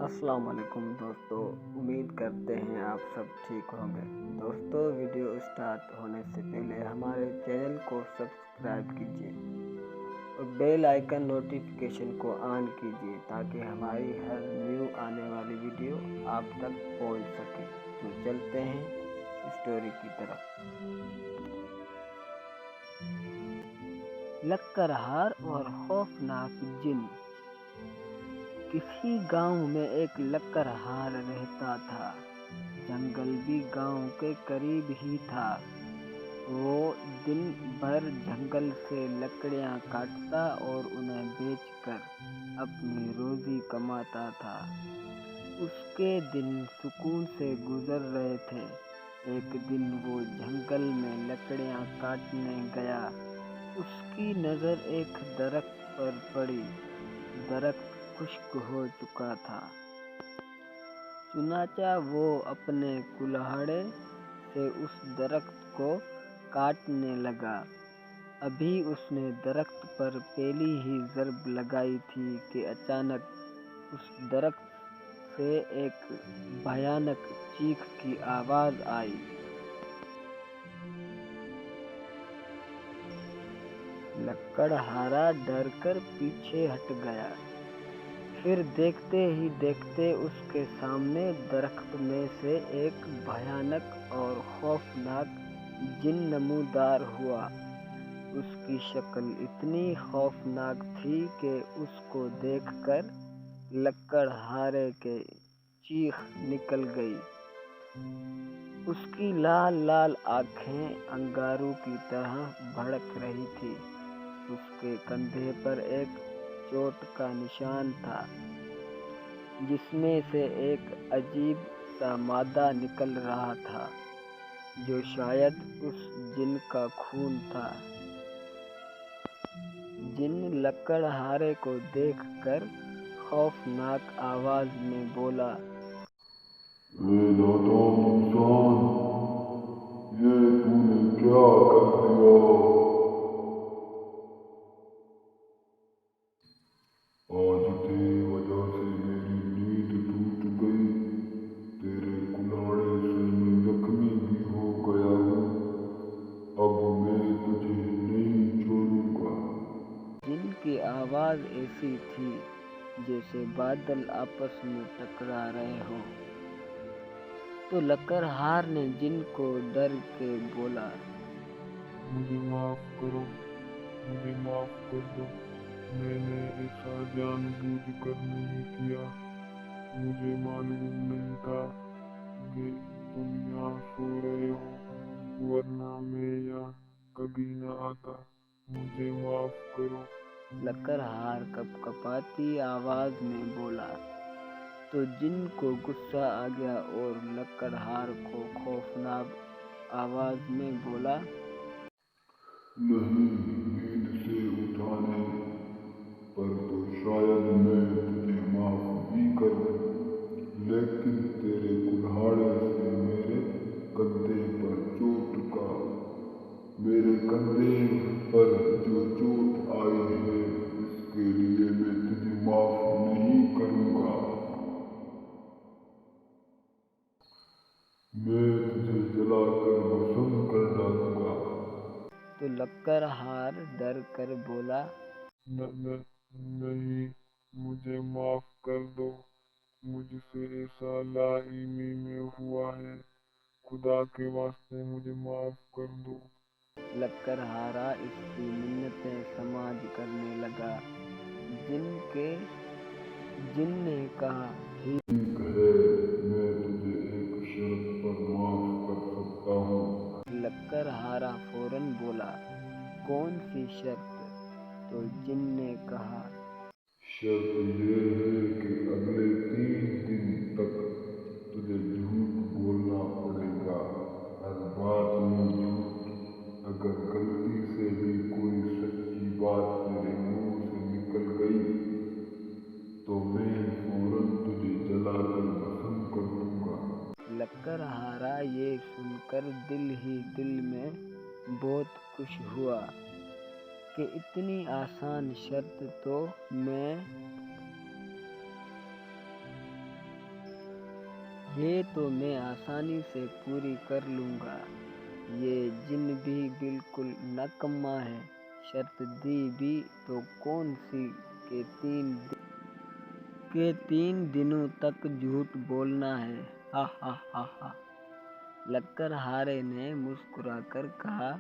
अस्सलाम वालेकुम दोस्तों, उम्मीद करते हैं आप सब ठीक होंगे। दोस्तों, वीडियो स्टार्ट होने से पहले हमारे चैनल को सब्सक्राइब कीजिए और बेल आइकन नोटिफिकेशन को ऑन कीजिए ताकि हमारी हर न्यू आने वाली वीडियो आप तक पहुंच सके। तो चलते हैं स्टोरी की तरफ। लक्कड़हार और खौफनाक जिन। किसी गांव में एक लक्कड़हार रहता था। जंगल भी गांव के करीब ही था। वो दिन भर जंगल से लकड़ियां काटता और उन्हें बेचकर अपनी रोजी कमाता था। उसके दिन सुकून से गुजर रहे थे। एक दिन वो जंगल में लकड़ियां काटने गया। उसकी नज़र एक दरख्त पर पड़ी। दरख्त खुश्क हो चुका था। चुनाचा वो अपने कुल्हाड़े से उस दरख्त को काटने लगा। अभी उसने दरख्त पर पहली ही ज़रब लगाई थी कि अचानक उस दरख्त से एक भयानक चीख की आवाज़ आई। लक्कड़हारा डर कर पीछे हट गया। फिर देखते ही देखते उसके सामने दरख्त में से एक भयानक और खौफनाक जिन नमूदार हुआ। उसकी शक्ल इतनी खौफनाक थी कि उसको देखकर लक्कड़हारे के चीख निकल गई। उसकी लाल लाल आँखें अंगारों की तरह भड़क रही थी। उसके कंधे पर एक चोट का निशान था जिसमें से एक अजीब सा मादा निकल रहा था जो शायद उस जिन का खून था। जिन लक्कड़हारे को देखकर खौफनाक आवाज में बोला, ए नादान इंसान, ये तूने क्या कर दिया? आज तेरी वजह से मेरी नींद टूट गई। तेरे कुल्हाड़े से मैं जख्मी भी हो गया हूँ। अब मैं तुझे नहीं छोड़ूंगा। जिनकी आवाज ऐसी थी जैसे बादल आपस में टकरा रहे हों। तो लक्कड़हार ने जिन को डर के बोला, मुझे माफ करो, मुझे माफ कर दो। मैंने ऐसा जानबूझकर नहीं किया। मुझे मालूम नहीं था कि तुम यहाँ सो रहे हो, वरना मैं यहाँ कभी न आता। मुझे माफ करो। लक्कड़हार कपकपाती आवाज में बोला। तो जिन को गुस्सा आ गया और लक्कड़हार को खौफनाक आवाज में बोला, नहीं, नींद से उठाने पर तो शायद मैं तुझे माफ भी कर दूं, लेकिन तेरे कुल्हाड़े से मेरे कंधे पर जो चोट आई है, इसके लिए मैं तुझे माफ नहीं करूंगा। मैं तुझे जलाकर भस्म कर डालूंगा। तो लक्कड़हार डर कर बोला, नहीं, मुझे माफ कर दो। मुझसे ऐसा लाइमी में हुआ है। खुदा के वास्ते मुझे माफ कर दो। लक्कड़हारा इसकी मिन्नतें समाज करने लगा। जिन ने कहा, ठीक है, मैं तुझे एक शर्त पर माफ कर सकता हूँ। लक्कड़हारा फौरन बोला, कौन सी शर्त? तो जिन ने कहा, शर्त ये है कि अगले 3 दिन तक तुझे झूठ बोलना पड़ेगा। हर बात में झूठ। अगर गलती से भी कोई सच्ची बात तेरे मुंह से निकल गई तो मैं फौरन तुझे जलाकर भस्म कर दूंगा। लक्कड़हारा ये सुनकर दिल ही दिल में बहुत खुश हुआ कि इतनी आसान शर्त तो मैं یہ تو میں آسانی سے پوری کر لوں گا، یہ جن بھی بالکل ناکامہ ہے۔ شرط دی بھی تو کون سی کہ 3 دنوں تک جھوٹ بولنا ہے۔ ہا ہا ہا ہا۔ لکڑہارے نے مسکرا کر کہا،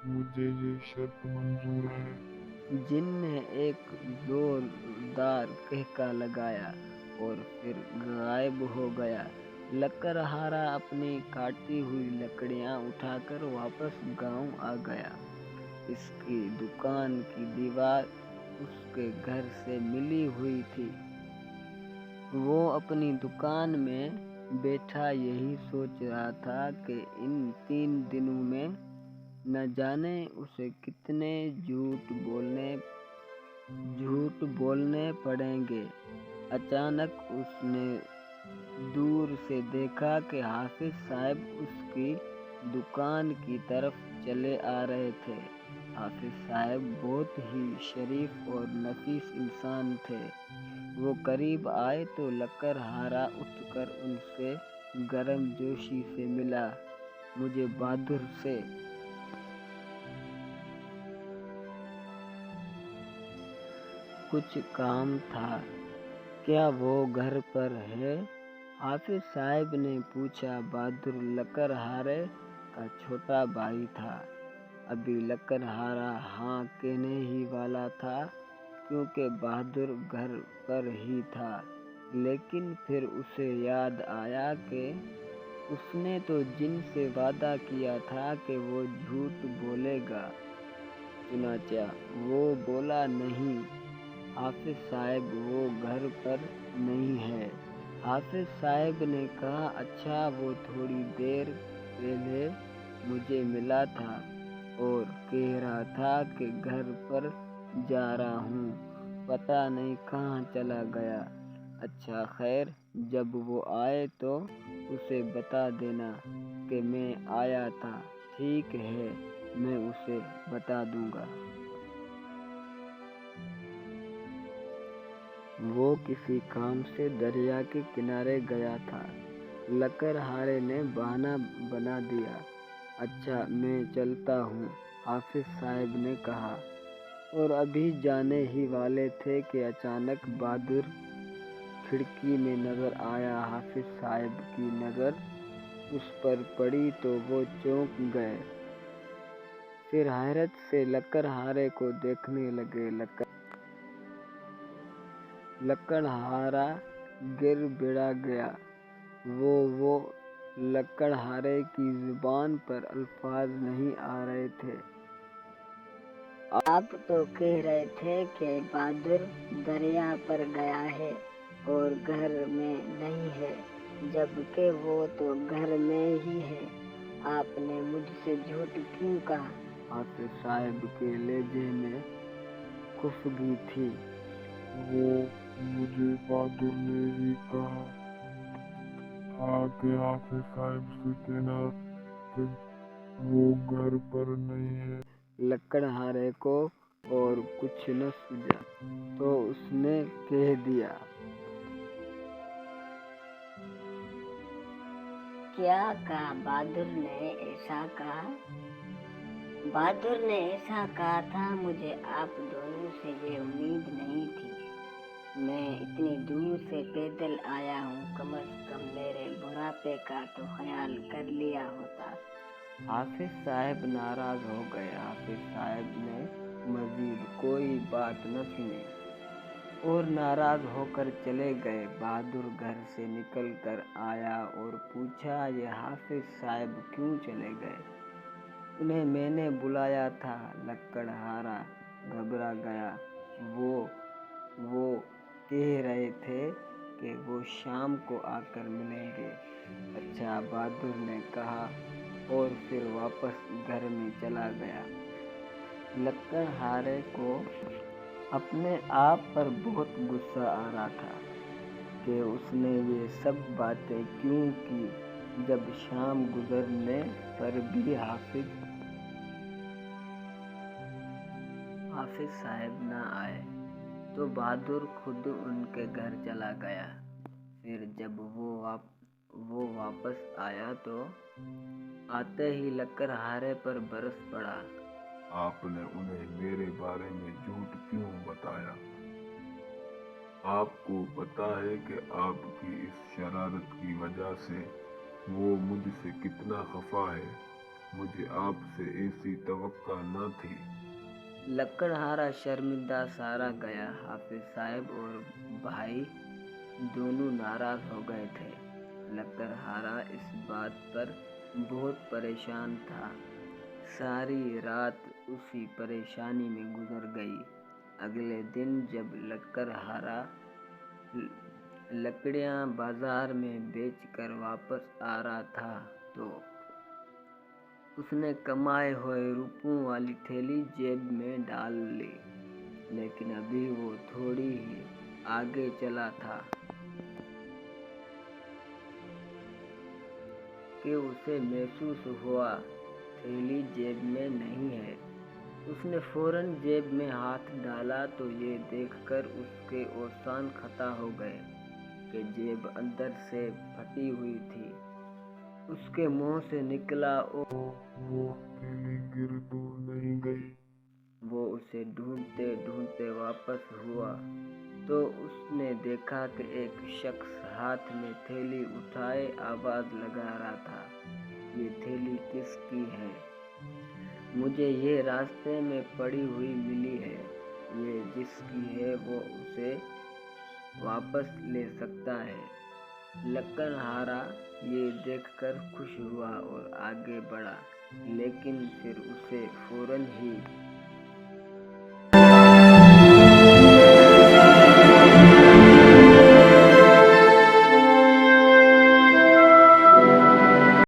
مجھے یہ شرط منظور ہے۔ جن نے ایک زوردار کہکا لگایا اور پھر غائب ہو گیا۔ لکڑہارا اپنی کاٹی ہوئی لکڑیاں اٹھا کر واپس گاؤں آ گیا۔ اس کی دکان کی دیوار اس کے گھر سے ملی ہوئی تھی۔ وہ اپنی دکان میں بیٹھا یہی سوچ رہا تھا کہ ان 3 دنوں میں نہ جانے اسے کتنے جھوٹ بولنے پڑیں گے۔ اچانک اس نے دور سے دیکھا کہ حافظ صاحب اس کی دکان کی طرف چلے آ رہے تھے۔ حافظ صاحب بہت ہی شریف اور نفیس انسان تھے۔ وہ قریب آئے تو لکڑہارا اٹھ کر ان سے گرم جوشی سے ملا۔ مجھے بہادر سے کچھ کام تھا، کیا وہ گھر پر ہے؟ حافظ صاحب نے پوچھا۔ بہادر لکڑہارے کا چھوٹا بھائی تھا۔ ابھی لکڑہارا ہاں کہنے ہی والا تھا کیونکہ بہادر گھر پر ہی تھا، لیکن پھر اسے یاد آیا کہ اس نے تو جن سے وعدہ کیا تھا کہ وہ جھوٹ بولے گا، چنانچہ وہ بولا نہیں۔ حافظ صاحب وہ گھر پر نہیں ہے۔ حافظ صاحب نے کہا، اچھا وہ تھوڑی دیر پہلے مجھے ملا تھا اور کہہ رہا تھا کہ گھر پر جا رہا ہوں، پتہ نہیں کہاں چلا گیا۔ اچھا خیر، جب وہ آئے تو اسے بتا دینا کہ میں آیا تھا۔ ٹھیک ہے، میں اسے بتا دوں گا۔ وہ کسی کام سے دریا کے کنارے گیا تھا۔ لکڑہارے نے بہانہ بنا دیا۔ اچھا میں چلتا ہوں، حافظ صاحب نے کہا، اور ابھی جانے ہی والے تھے کہ اچانک بہادر کھڑکی میں نظر آیا۔ حافظ صاحب کی نظر اس پر پڑی تو وہ چونک گئے، پھر حیرت سے لکڑہارے کو دیکھنے لگے۔ لکڑہارا گر بڑھا گیا۔ وہ لکڑہارے کی زبان پر الفاظ نہیں آ رہے تھے۔ آپ تو کہہ رہے تھے کہ بہادر دریا پر گیا ہے اور گھر میں نہیں ہے، جبکہ وہ تو گھر میں ہی ہے۔ آپ نے مجھ سے جھوٹ کیوں کہا؟ حافظ صاحب کے لہجے میں خفگی تھی۔ وہ مجھے بہادر نے ہی کہا تھا کہ حافظ صاحب سے کہنا کہ وہ گھر پر نہیں ہے۔ لکڑہارے کو اور کچھ نہ سوجا تو اس نے کہہ دیا، کیا کہا؟ بہادر نے ایسا کہا؟ بہادر نے ایسا کہا تھا، مجھے آپ دونوں سے یہ امید نہیں تھی۔ میں اتنی دور سے پیدل آیا ہوں، کم از کم میرے بڑھاپے کا تو خیال کر لیا ہوتا۔ حافظ صاحب ناراض ہو گئے۔ حافظ صاحب نے مزید کوئی بات نہ سنی اور ناراض ہو کر چلے گئے۔ بہادر گھر سے نکل کر آیا اور پوچھا، یہ حافظ صاحب کیوں چلے گئے؟ انہیں میں نے بلایا تھا۔ لکڑہارا گھبرا گیا۔ وہ کہہ رہے تھے کہ وہ شام کو آ کر ملیں گے۔ اچھا، بہادر نے کہا اور پھر واپس گھر میں چلا گیا۔ لکڑہارے کو اپنے آپ پر بہت غصہ آ رہا تھا کہ اس نے یہ سب باتیں کیوں کی۔ جب شام گزرنے پر بھی حافظ صاحب نہ آئے تو بہادر خود ان کے گھر چلا گیا۔ پھر جب وہ वो वापस आया तो आते ही लकड़हारे पर बरस पड़ा। आपने उन्हें मेरे बारे में झूठ क्यों बताया? आपको पता है कि आपकी इस शरारत की वजह से वो मुझसे कितना खफा है। मुझे आपसे ऐसी तवक्का न थी। लकड़हारा शर्मिंदा सारा गया। हाफिज साहब और भाई दोनों नाराज हो गए थे। लकड़हारा इस बात पर बहुत परेशान था। सारी रात उसी परेशानी में गुजर गई। अगले दिन जब लकड़हारा लकड़ियां बाजार में बेचकर वापस आ रहा था तो उसने कमाए हुए रुपयों वाली थैली जेब में डाल ली, लेकिन अभी वो थोड़ी ही आगे चला था कि उसे महसूस हुआ थैली जेब में नहीं है। उसने फौरन जेब में हाथ डाला तो ये देखकर उसके औसान खता हो गए कि जेब अंदर से फटी हुई थी। उसके मुंह से निकला, ओ वो थैली गिर तो नहीं गई? वो उसे ढूंढते ढूंढते वापस हुआ तो उसने देखा कि एक शख्स हाथ में थैली उठाए आवाज लगा रहा था, ये थैली किसकी है? मुझे ये रास्ते में पड़ी हुई मिली है। ये जिसकी है वो उसे वापस ले सकता है। लकड़हारा ये देखकर खुश हुआ और आगे बढ़ा, लेकिन फिर उसे फौरन ही